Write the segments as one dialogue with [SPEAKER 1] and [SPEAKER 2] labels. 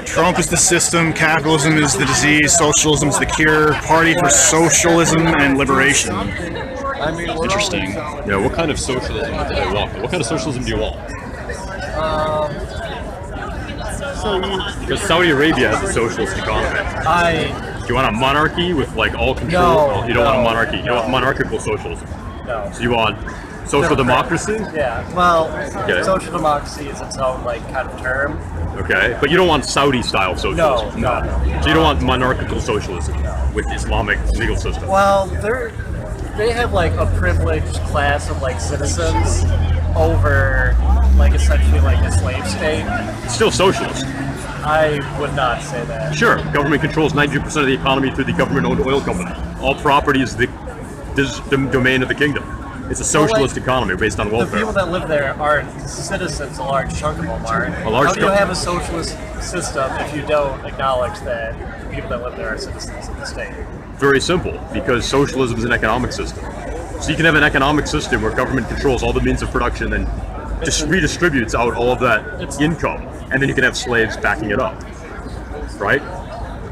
[SPEAKER 1] Trump is the system, capitalism is the disease, socialism is the cure, party for socialism and liberation. Interesting.
[SPEAKER 2] Yeah, what kind of socialism do they want? What kind of socialism do you want? Because Saudi Arabia has a socialist economy. Do you want a monarchy with like all control? No, you don't want a monarchy. You don't want monarchical socialism.
[SPEAKER 3] No.
[SPEAKER 2] So you want social democracy?
[SPEAKER 3] Yeah. Well, social democracy is its own like kind of term.
[SPEAKER 2] Okay, but you don't want Saudi-style socialism.
[SPEAKER 3] No.
[SPEAKER 2] So you don't want monarchical socialism with Islamic legal system.
[SPEAKER 3] Well, they have like a privileged class of like citizens over like essentially like a slave state.
[SPEAKER 2] It's still socialist.
[SPEAKER 3] I would not say that.
[SPEAKER 2] Sure, government controls 92% of the economy through the government-owned oil company. All property is the domain of the kingdom. It's a socialist economy based on welfare.
[SPEAKER 3] The people that live there aren't citizens, a large chunk of them aren't. How do you have a socialist system if you don't acknowledge that the people that live there are citizens of the state?
[SPEAKER 2] Very simple, because socialism is an economic system. So you can have an economic system where government controls all the means of production and just redistributes out all of that income, and then you can have slaves backing it up, right?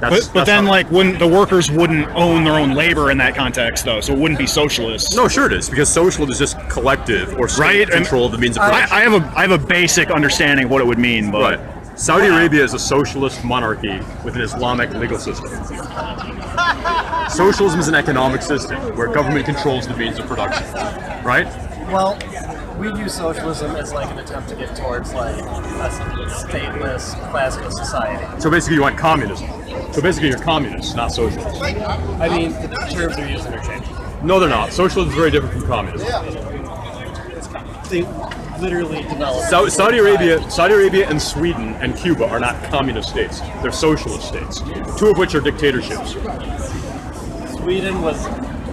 [SPEAKER 1] But then, like, when the workers wouldn't own their own labor in that context, though, so it wouldn't be socialist.
[SPEAKER 2] No, sure it is, because socialism is just collective or state control of the means of production.
[SPEAKER 1] I have a basic understanding of what it would mean, but
[SPEAKER 2] Saudi Arabia is a socialist monarchy with an Islamic legal system. Socialism is an economic system where government controls the means of production, right?
[SPEAKER 3] Well, we view socialism as like an attempt to get towards like a stateless, classless society.
[SPEAKER 2] So basically you want communism. So basically you're communist, not socialist.
[SPEAKER 3] I mean, the terms are used interchangeably.
[SPEAKER 2] No, they're not. Socialism is very different from communism.
[SPEAKER 3] They literally developed.
[SPEAKER 2] Saudi Arabia and Sweden and Cuba are not communist states. They're socialist states, two of which are dictatorships.
[SPEAKER 3] Sweden was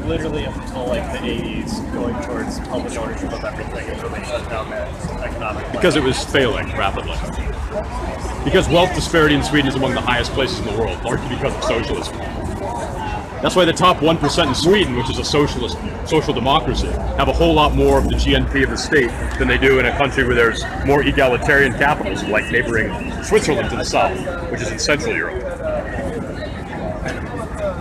[SPEAKER 3] literally up until like the 80s going towards public ownership of everything and really shut down that economic.
[SPEAKER 2] Because it was failing rapidly. Because wealth disparity in Sweden is among the highest places in the world, largely because of socialism. That's why the top 1% in Sweden, which is a socialist social democracy, have a whole lot more of the GNP of the state than they do in a country where there's more egalitarian capitalism, like neighboring Switzerland to the south, which is in Central Europe.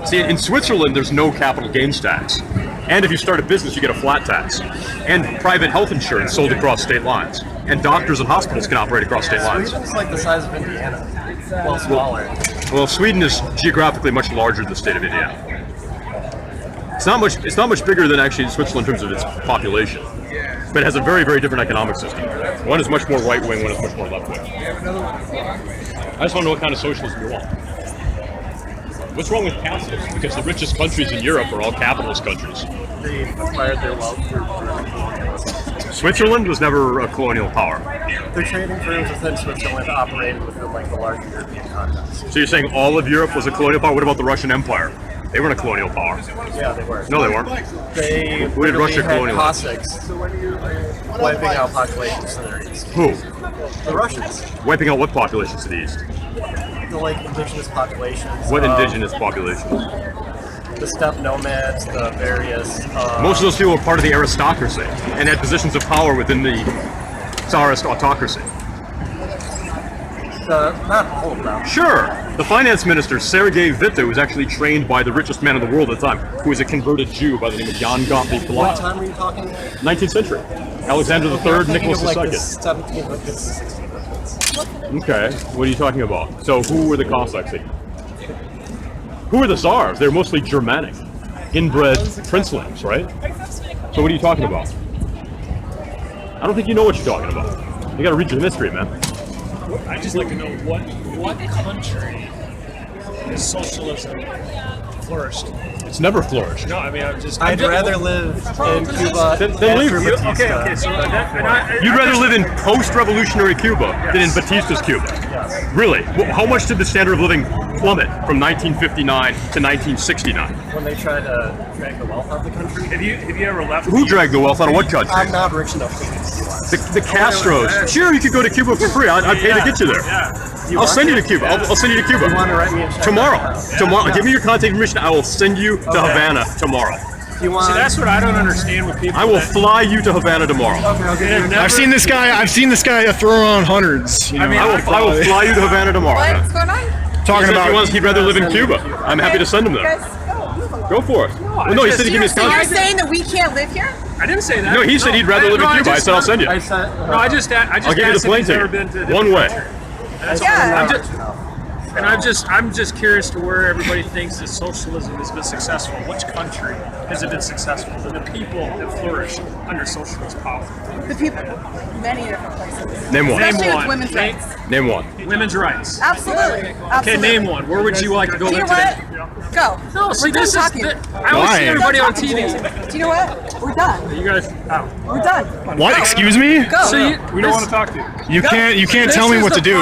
[SPEAKER 2] See, in Switzerland, there's no capital gains tax. And if you start a business, you get a flat tax. And private health insurance sold across state lines. And doctors and hospitals can operate across state lines.
[SPEAKER 3] Sweden's like the size of Indiana. Well, smaller.
[SPEAKER 2] Well, Sweden is geographically much larger than the state of Indiana. It's not much bigger than actually Switzerland in terms of its population. But it has a very, very different economic system. One is much more right-wing, one is much more left-wing. I just want to know what kind of socialism you want. What's wrong with capitalism? Because the richest countries in Europe are all capitalist countries.
[SPEAKER 3] They acquired their wealth through colonialism.
[SPEAKER 2] Switzerland was never a colonial power.
[SPEAKER 3] The trading firms within Switzerland operated within like the larger European context.
[SPEAKER 2] So you're saying all of Europe was a colonial power? What about the Russian Empire? They weren't a colonial power.
[SPEAKER 3] Yeah, they were.
[SPEAKER 2] No, they weren't.
[SPEAKER 3] They
[SPEAKER 2] Who did Russia colonialize?
[SPEAKER 3] Cossacks wiping out populations to their east.
[SPEAKER 2] Who?
[SPEAKER 3] The Russians.
[SPEAKER 2] Wiping out what populations to the east?
[SPEAKER 3] The like indigenous populations.
[SPEAKER 2] What indigenous populations?
[SPEAKER 3] The steppe nomads, the various.
[SPEAKER 2] Most of those people were part of the aristocracy and had positions of power within the Tsarist autocracy.
[SPEAKER 3] Not all of them.
[SPEAKER 2] Sure. The finance minister, Sergei Witte, was actually trained by the richest man in the world at the time, who was a converted Jew by the name of Jan Gottlieb Glau.
[SPEAKER 3] What time are you talking about?
[SPEAKER 2] 19th century. Alexander III, Nicholas
[SPEAKER 3] like
[SPEAKER 2] II.
[SPEAKER 3] the 1700s, 1600s.
[SPEAKER 2] Okay, what are you talking about? So who were the Cossacks? Who were the Tsars? They're mostly Germanic, inbred princelings, right? So what are you talking about? I don't think you know what you're talking about. You gotta read your history, man.
[SPEAKER 4] I'd just like to know what country is socialism flourished?
[SPEAKER 2] It's never flourished.
[SPEAKER 4] No, I mean,
[SPEAKER 3] I'd rather live in Cuba
[SPEAKER 2] Then leave.
[SPEAKER 4] Okay, so
[SPEAKER 2] You'd rather live in post-revolutionary Cuba than in Batista's Cuba?
[SPEAKER 3] Yes.
[SPEAKER 2] Really? How much did the standard of living plummet from 1959 to 1969?
[SPEAKER 3] When they try to drag the wealth out of the country.
[SPEAKER 4] have you ever left?
[SPEAKER 2] Who dragged the wealth out of what country?
[SPEAKER 3] I'm not rich enough to leave the US.
[SPEAKER 2] The Castros. Sure, you could go to Cuba for free. I'd pay to get you there. I'll send you to Cuba. I'll send you to Cuba.
[SPEAKER 3] You want to write me a check?
[SPEAKER 2] Tomorrow. Give me your contact information. I will send you to Havana tomorrow.
[SPEAKER 3] You want?
[SPEAKER 4] See, that's what I don't understand with people.
[SPEAKER 2] I will
[SPEAKER 4] that,
[SPEAKER 2] fly you to Havana tomorrow.
[SPEAKER 4] they've never-
[SPEAKER 1] I've seen this guy throw around hundreds. You know?
[SPEAKER 4] mean,
[SPEAKER 2] I will fly you to Havana tomorrow.
[SPEAKER 5] What's going on?
[SPEAKER 1] talking
[SPEAKER 2] He said
[SPEAKER 1] about.
[SPEAKER 2] he'd rather live in Cuba. I'm happy to send him
[SPEAKER 5] You
[SPEAKER 2] there.
[SPEAKER 5] guys go.
[SPEAKER 2] Go for it. Well, no, he said he'd give me his
[SPEAKER 5] So you're
[SPEAKER 2] contact.
[SPEAKER 5] saying that we can't live here?
[SPEAKER 4] I didn't say that.
[SPEAKER 2] No, he said he'd rather live in Cuba. I said I'll send you.
[SPEAKER 3] I said.
[SPEAKER 4] No, I just
[SPEAKER 2] I'll give you the
[SPEAKER 4] asked if
[SPEAKER 2] plane
[SPEAKER 4] he's ever
[SPEAKER 2] ticket.
[SPEAKER 4] been to a
[SPEAKER 2] One
[SPEAKER 4] different
[SPEAKER 2] way.
[SPEAKER 4] country. That's
[SPEAKER 5] Yeah.
[SPEAKER 4] I'm just curious to where everybody thinks that socialism has been successful. Which country has it been successful? And the people that flourish under socialist power.
[SPEAKER 5] The people, many different places.
[SPEAKER 2] Name one.
[SPEAKER 5] Especially
[SPEAKER 4] Name
[SPEAKER 5] with
[SPEAKER 4] one.
[SPEAKER 5] women's
[SPEAKER 4] Name-
[SPEAKER 5] rights.
[SPEAKER 2] Name one.
[SPEAKER 4] Women's rights.
[SPEAKER 5] Absolutely.
[SPEAKER 4] Okay,
[SPEAKER 5] Absolutely.
[SPEAKER 4] name one. Where would you like to go
[SPEAKER 5] Do you
[SPEAKER 4] live
[SPEAKER 5] know
[SPEAKER 4] today?
[SPEAKER 5] what? Go.
[SPEAKER 4] No, see,
[SPEAKER 5] We're done
[SPEAKER 4] this is.
[SPEAKER 5] talking.
[SPEAKER 4] I always
[SPEAKER 1] Why?
[SPEAKER 4] see
[SPEAKER 1] We're
[SPEAKER 4] everybody
[SPEAKER 5] Done
[SPEAKER 4] on
[SPEAKER 5] talking.
[SPEAKER 4] TV.
[SPEAKER 5] Do you know what? We're done.
[SPEAKER 4] You guys. Oh.
[SPEAKER 5] We're done.
[SPEAKER 1] What? Excuse me?
[SPEAKER 5] Go.
[SPEAKER 4] See,
[SPEAKER 3] We don't want to talk to you.
[SPEAKER 1] You can't tell me what to do.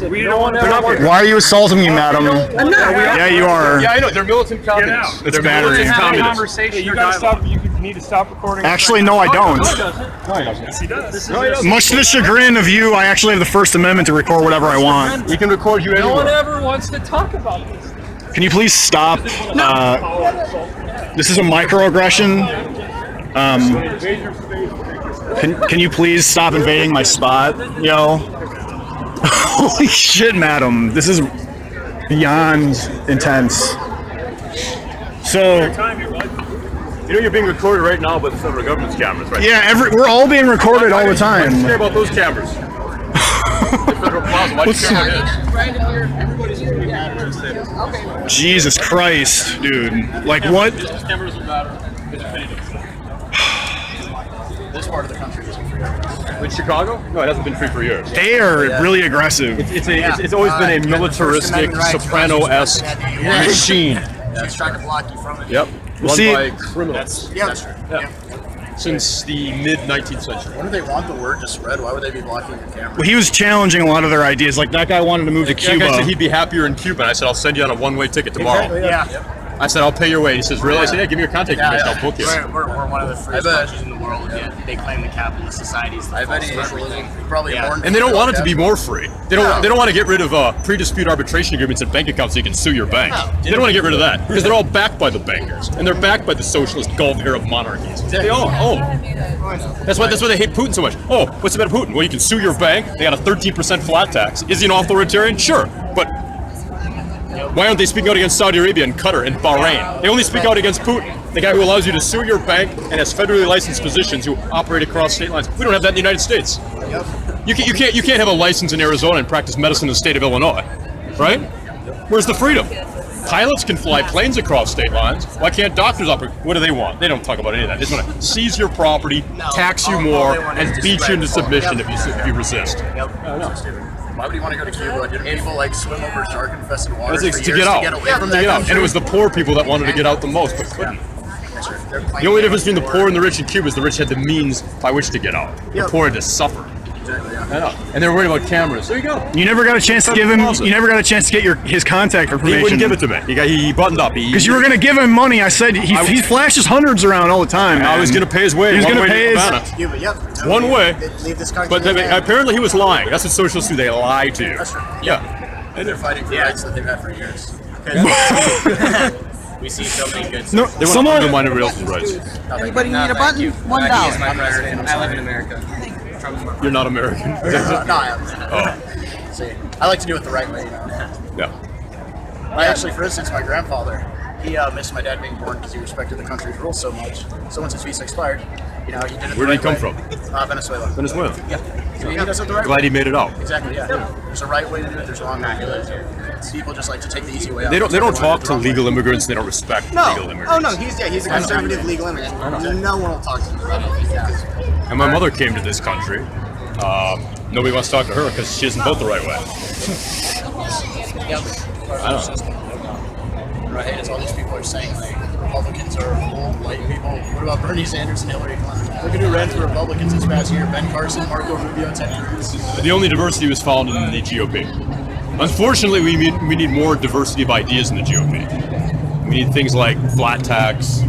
[SPEAKER 4] We don't want
[SPEAKER 1] Why are you assaulting me, madam?
[SPEAKER 5] I'm not.
[SPEAKER 1] Yeah, you are.
[SPEAKER 2] Yeah, I know. They're militant communists.
[SPEAKER 1] It's
[SPEAKER 2] They're
[SPEAKER 1] battery.
[SPEAKER 2] militant
[SPEAKER 4] have a
[SPEAKER 2] communists.
[SPEAKER 4] conversation.
[SPEAKER 3] You gotta stop. You need to stop recording.
[SPEAKER 1] Actually, no, I don't.
[SPEAKER 4] Yes, he does.
[SPEAKER 1] Much to the chagrin of you, I actually have the First Amendment to record whatever I want.
[SPEAKER 2] We can record you
[SPEAKER 4] No one
[SPEAKER 2] anywhere.
[SPEAKER 4] ever wants to talk about this.
[SPEAKER 1] Can you please stop? This is a microaggression. Can you please stop invading my spot, yo? Holy shit, madam. This is beyond intense. So,
[SPEAKER 2] You know you're being recorded right now by the federal government's cameras, right?
[SPEAKER 1] yeah, we're all being recorded all the
[SPEAKER 2] Why do you care
[SPEAKER 1] time.
[SPEAKER 2] about those cameras? The federal plaza. Why do you care?
[SPEAKER 1] Jesus Christ, dude. Like, what?
[SPEAKER 2] Cameras will matter.
[SPEAKER 3] This part of the country isn't free.
[SPEAKER 2] In Chicago? No, it hasn't been free for years.
[SPEAKER 1] They are really aggressive.
[SPEAKER 2] It's always been a militaristic, soprano-esque machine.
[SPEAKER 3] That's trying to block you from it.
[SPEAKER 2] Yep. Run
[SPEAKER 1] see-
[SPEAKER 2] by criminals.
[SPEAKER 3] Yeah, that's true.
[SPEAKER 2] Yeah. Since the mid-19th century.
[SPEAKER 3] Why do they want the word to spread? Why would they be blocking your camera?
[SPEAKER 1] Well, he was challenging a lot of their ideas. Like, that guy wanted to move to
[SPEAKER 2] That guy said
[SPEAKER 1] Cuba.
[SPEAKER 2] he'd be happier in Cuba. And I said, I'll send you on a one-way ticket tomorrow.
[SPEAKER 3] Yeah.
[SPEAKER 2] I said, I'll pay your way. He says, really? I said, yeah, give me your contact information. I'll book you.
[SPEAKER 3] We're one of the freest countries in the world, yet they claim the capitalist societies. I bet socialism probably more.
[SPEAKER 2] And they don't want it to be more free. They don't want to get rid of pre-dispute arbitration agreements and bank accounts so you can sue your bank. They don't want to get rid of that because they're all backed by the bankers and they're backed by the socialist Gulf Arab monarchies. They all That's why they hate Putin so much. Oh, what's about Putin? Well, you can sue your bank. They got a 13% flat tax. Is he an authoritarian? Sure, but why aren't they speaking out against Saudi Arabia and Qatar and Bahrain? They only speak out against Putin, the guy who allows you to sue your bank and has federally licensed physicians who operate across state lines. We don't have that in the United States. You can't have a license in Arizona and practice medicine in the state of Illinois, right? Where's the freedom? Pilots can fly planes across state lines. Why can't doctors operate? What do they want? They don't talk about any of that. They just want to seize your property, tax you more, and beat you into submission if you resist.
[SPEAKER 3] Why would you want to go to Cuba? Did people like swim over shark-infested waters
[SPEAKER 2] That's
[SPEAKER 3] for
[SPEAKER 2] to
[SPEAKER 3] years
[SPEAKER 2] get out.
[SPEAKER 3] to get away from that
[SPEAKER 2] And
[SPEAKER 3] country?
[SPEAKER 2] it was the poor people that wanted to get out the most, but couldn't. The only difference between the poor and the rich in Cuba is the rich had the means by which to get out. The poor had to suffer.
[SPEAKER 3] Exactly, yeah.
[SPEAKER 2] I know. And they were worried about cameras. There you go.
[SPEAKER 1] You never got a chance to give him. You never got a chance to get his contact information.
[SPEAKER 2] He wouldn't give it to me. He buttoned up.
[SPEAKER 1] Because you were going to give him money. I said he flashes hundreds around all the time.
[SPEAKER 2] I was going to pay his way.
[SPEAKER 1] He was
[SPEAKER 2] going to
[SPEAKER 1] pay his.
[SPEAKER 3] Cuba, yep.
[SPEAKER 2] One way.
[SPEAKER 3] Leave this country.
[SPEAKER 2] But apparently he was lying. That's what socialists do. They lie to you.
[SPEAKER 3] That's true.
[SPEAKER 2] Yeah.
[SPEAKER 3] And they're fighting for rights that they've had for years. We see so many good.
[SPEAKER 1] No,
[SPEAKER 2] They want to
[SPEAKER 1] someone.
[SPEAKER 2] undermine everybody else's rights.
[SPEAKER 5] Anybody need a button? $1.
[SPEAKER 3] I live in America.
[SPEAKER 2] You're not American.
[SPEAKER 3] No, I am.
[SPEAKER 2] Oh.
[SPEAKER 3] See, I like to do it the right way, you know.
[SPEAKER 2] Yeah.
[SPEAKER 3] I actually, for instance, my grandfather, he missed my dad being born because he respected the country's rules so much. So once his visa expired, he did it.
[SPEAKER 2] Where did he come from?
[SPEAKER 3] Venezuela.
[SPEAKER 2] Venezuela.
[SPEAKER 3] Yeah. So he does it the right
[SPEAKER 2] Glad
[SPEAKER 3] way.
[SPEAKER 2] he made it out.
[SPEAKER 3] Exactly. Yeah. There's a right way to do it. There's a wrong way to do it. People just like to take the easy way out.
[SPEAKER 2] They don't talk to legal immigrants. They don't respect legal immigrants.
[SPEAKER 3] Oh no, he's a conservative legal immigrant. No one will talk to him about it.
[SPEAKER 2] And my mother came to this country. Nobody wants to talk to her because she doesn't vote the right way. I don't know.
[SPEAKER 3] Right, as all these people are saying, like, Republicans are old white people. What about Bernie Sanders and Hillary Clinton? Look at who ran for Republicans this past year: Ben Carson, Marco Rubio, Ted Cruz.
[SPEAKER 2] The only diversity was found in the GOP. Unfortunately, we need more diversity of ideas in the GOP. We need things like flat tax,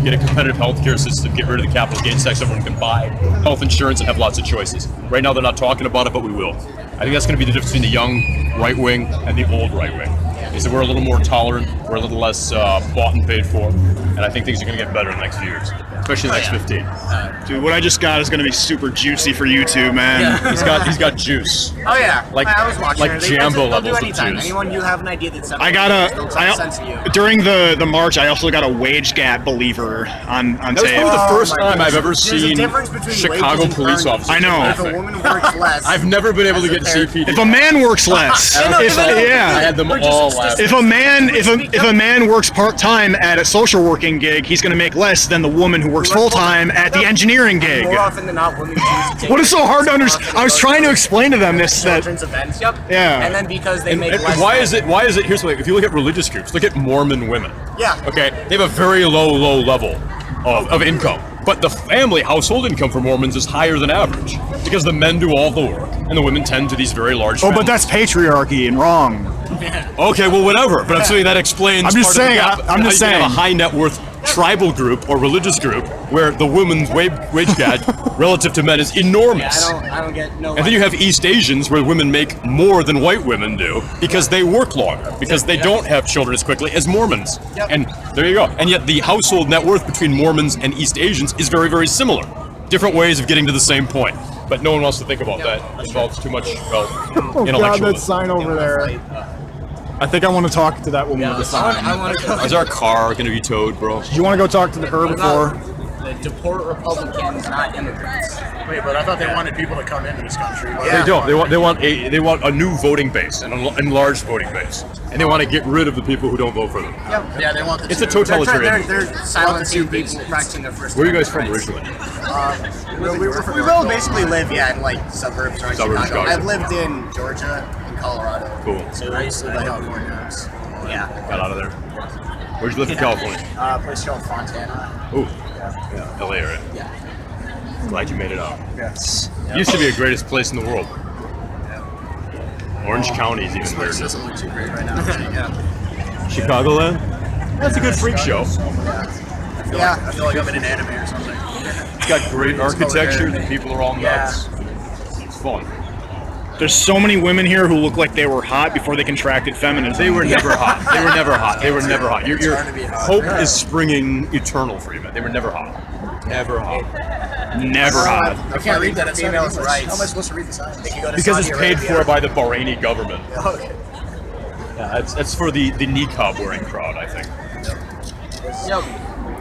[SPEAKER 2] get a competitive healthcare system, get rid of the capital gains tax, everyone can buy health insurance and have lots of choices. Right now, they're not talking about it, but we will. I think that's going to be the difference between the young right wing and the old right wing. He said we're a little more tolerant, we're a little less bought and paid for, and I think things are going to get better in the next few years, especially the next 15.
[SPEAKER 1] Dude, what I just got is going to be super juicy for YouTube, man.
[SPEAKER 2] He's got juice.
[SPEAKER 6] Oh yeah,
[SPEAKER 2] Like-
[SPEAKER 6] I was watching.
[SPEAKER 2] like
[SPEAKER 6] her. They
[SPEAKER 2] Jambo
[SPEAKER 6] they'll do
[SPEAKER 2] levels of
[SPEAKER 6] anytime.
[SPEAKER 2] juice.
[SPEAKER 6] Anyone you have an idea that's
[SPEAKER 1] I got
[SPEAKER 6] sense to you.
[SPEAKER 1] during the march, I also got a wage gap believer on
[SPEAKER 2] That was
[SPEAKER 1] tape.
[SPEAKER 2] probably the first
[SPEAKER 6] my
[SPEAKER 2] time I've ever
[SPEAKER 6] goodness. There's a
[SPEAKER 2] seen
[SPEAKER 6] difference between
[SPEAKER 2] Chicago
[SPEAKER 6] wages and
[SPEAKER 2] police
[SPEAKER 6] earnings.
[SPEAKER 2] officers.
[SPEAKER 1] I know.
[SPEAKER 6] If a woman works less,
[SPEAKER 2] I've never been able to get CPD.
[SPEAKER 1] If a man works less,
[SPEAKER 2] I
[SPEAKER 1] yeah.
[SPEAKER 2] had them all last.
[SPEAKER 1] If a man works part time at a social working gig, he's going to make less than the woman who works full time at the engineering gig.
[SPEAKER 6] more often than not, women choose to take
[SPEAKER 1] What is so hard to understand? I was trying to explain to them this that
[SPEAKER 6] children's events. Yep.
[SPEAKER 1] Yeah.
[SPEAKER 6] And then because they make
[SPEAKER 2] And
[SPEAKER 6] less.
[SPEAKER 2] why is it? Here's the thing. If you look at religious groups, look at Mormon women.
[SPEAKER 6] Yeah.
[SPEAKER 2] Okay, they have a very low level of income, but the family household income for Mormons is higher than average because the men do all the work and the women tend to these very large.
[SPEAKER 1] oh,
[SPEAKER 2] families.
[SPEAKER 1] but that's patriarchy and wrong.
[SPEAKER 2] Okay, well, whatever. But I'm saying that explains.
[SPEAKER 1] I'm just
[SPEAKER 2] part of the
[SPEAKER 1] saying,
[SPEAKER 2] gap.
[SPEAKER 1] I'm
[SPEAKER 2] How
[SPEAKER 1] just
[SPEAKER 2] you can have
[SPEAKER 1] saying.
[SPEAKER 2] a high net worth tribal group or religious group where the women's wage gap relative to men is enormous.
[SPEAKER 6] I don't get no.
[SPEAKER 2] And then you have East Asians where women make more than white women do because they work longer, because they don't have children as quickly as Mormons.
[SPEAKER 6] Yep.
[SPEAKER 2] And there you go. And yet the household net worth between Mormons and East Asians is very, very similar. Different ways of getting to the same point. But no one wants to think about that. It involves too much intellectualism.
[SPEAKER 1] sign over there. I think I want to talk to that woman with the sign.
[SPEAKER 6] I want to go.
[SPEAKER 2] Is our car going to be towed, bro?
[SPEAKER 1] Do you want to go talk to her before?
[SPEAKER 6] Deport Republicans, not immigrants.
[SPEAKER 3] Wait, but I thought they wanted people to come into this country.
[SPEAKER 2] They don't. They want a new voting base, an enlarged voting base, and they want to get rid of the people who don't vote for them.
[SPEAKER 3] Yeah, they want the
[SPEAKER 2] It's a
[SPEAKER 3] two.
[SPEAKER 2] totalitarian.
[SPEAKER 6] They're silencing people practicing their first.
[SPEAKER 2] Where are you guys from
[SPEAKER 6] Amendment
[SPEAKER 2] originally?
[SPEAKER 6] We will basically live, in like suburbs around
[SPEAKER 2] Suburbs,
[SPEAKER 6] Chicago.
[SPEAKER 2] Chicago.
[SPEAKER 6] I've lived in Georgia and Colorado.
[SPEAKER 2] Cool.
[SPEAKER 6] So I used to live in California. Yeah.
[SPEAKER 2] Got out of there. Where'd you live in California?
[SPEAKER 6] A place called Fontana.
[SPEAKER 2] Ooh, yeah, LA area.
[SPEAKER 6] Yeah.
[SPEAKER 2] Glad you made it out.
[SPEAKER 6] Yes.
[SPEAKER 2] Used to be the greatest place in the world. Orange County is even
[SPEAKER 3] This
[SPEAKER 2] weirder.
[SPEAKER 3] doesn't look too great right now. Yeah.
[SPEAKER 2] Chicagoland? That's a good freak show.
[SPEAKER 6] Yeah.
[SPEAKER 3] I feel like I'm in an anime or something.
[SPEAKER 2] It's got great architecture. The people are all
[SPEAKER 6] Yeah.
[SPEAKER 2] nuts. It's fun.
[SPEAKER 1] There's so many women here who look like they were hot before they contracted feminism.
[SPEAKER 2] They were never hot. They were never hot. They were never hot. Your
[SPEAKER 3] trying to be hot.
[SPEAKER 2] hope is springing eternal for you, man. They were never hot. Never hot.
[SPEAKER 1] Never hot.
[SPEAKER 3] I can't read that. It's
[SPEAKER 6] Females'
[SPEAKER 3] English.
[SPEAKER 6] rights.
[SPEAKER 3] How am I supposed to read the sign?
[SPEAKER 6] They could go to
[SPEAKER 2] Because
[SPEAKER 6] Saudi
[SPEAKER 2] it's paid
[SPEAKER 6] Arabia.
[SPEAKER 2] for by the Bahraini government.
[SPEAKER 3] Okay.
[SPEAKER 2] Yeah, it's for the niqab wearing crowd, I think.
[SPEAKER 6] Yep.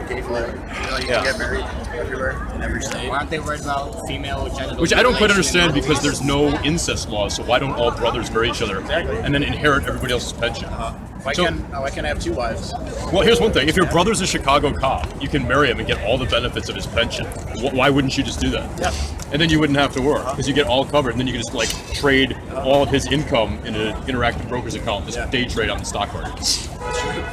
[SPEAKER 3] Gay flag. You know, you
[SPEAKER 2] Yeah.
[SPEAKER 3] can get married everywhere in every state.
[SPEAKER 6] Why aren't they worried about female genital?
[SPEAKER 2] Which I don't quite
[SPEAKER 6] mutilation
[SPEAKER 2] understand
[SPEAKER 6] and
[SPEAKER 2] because there's no incest laws, so why don't all brothers marry each other and then inherit everybody else's pension?
[SPEAKER 3] Why
[SPEAKER 2] So-
[SPEAKER 3] can't I have two wives?
[SPEAKER 2] Well, here's one thing. If your brother's a Chicago cop, you can marry him and get all the benefits of his pension. Why wouldn't you just do that?
[SPEAKER 3] Yeah.
[SPEAKER 2] And then you wouldn't have to work because you get all covered and then you can just like trade all of his income in an interactive broker's account, just day trade on the stock market.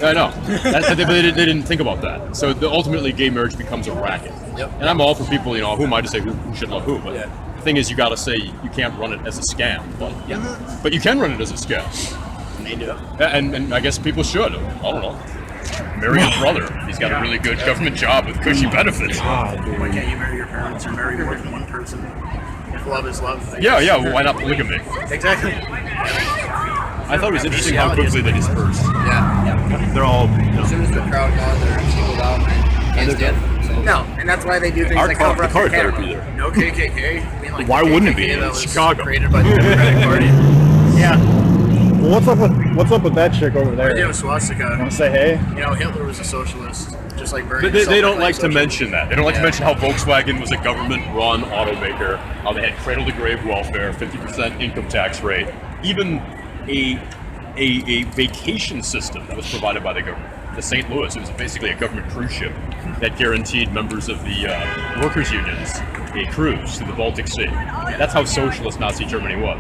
[SPEAKER 2] I know. They didn't think about that. So ultimately gay marriage becomes a racket.
[SPEAKER 3] Yep.
[SPEAKER 2] And I'm all for people, who am I to say who should love who? But the thing is, you got to say you can't run it as a scam. But you can run it as a scam.
[SPEAKER 3] They do.
[SPEAKER 2] And I guess people should. I don't know. Marry your brother. He's got a really good government job with cushy benefits.
[SPEAKER 3] Why can't you marry your parents or marry more than one person? If love is love. I
[SPEAKER 2] Yeah,
[SPEAKER 3] guess.
[SPEAKER 2] yeah. Well, why not polygamy?
[SPEAKER 3] Exactly.
[SPEAKER 2] I thought it was interesting how quickly they dispersed.
[SPEAKER 3] Yeah.
[SPEAKER 2] They're all.
[SPEAKER 3] As soon as the crowd gone, they're singled out and dead. So.
[SPEAKER 6] No, and that's why they do things
[SPEAKER 2] Our
[SPEAKER 6] like
[SPEAKER 2] car,
[SPEAKER 6] cover
[SPEAKER 2] the
[SPEAKER 6] up
[SPEAKER 2] car
[SPEAKER 6] the
[SPEAKER 2] better
[SPEAKER 6] camera.
[SPEAKER 2] be there.
[SPEAKER 3] No KKK. I mean, like
[SPEAKER 1] Why
[SPEAKER 3] the
[SPEAKER 1] wouldn't it be?
[SPEAKER 3] KKK that
[SPEAKER 2] It's
[SPEAKER 3] was
[SPEAKER 2] Chicago.
[SPEAKER 3] created by the Democratic Party.
[SPEAKER 6] Yeah.
[SPEAKER 1] Well, what's up with that chick over there?
[SPEAKER 3] Idea of swastika.
[SPEAKER 1] Want to say hey?
[SPEAKER 3] You know, Hitler was a socialist, just like Bernie.
[SPEAKER 2] They don't like to
[SPEAKER 3] socialist.
[SPEAKER 2] mention that. They don't like to mention how Volkswagen was a government-run automaker, how they had cradle-to-grave welfare, 50% income tax rate, even a vacation system that was provided by the government. To St. Louis, it was basically a government cruise ship that guaranteed members of the workers' unions a cruise to the Baltic Sea. That's how socialist Nazi Germany was.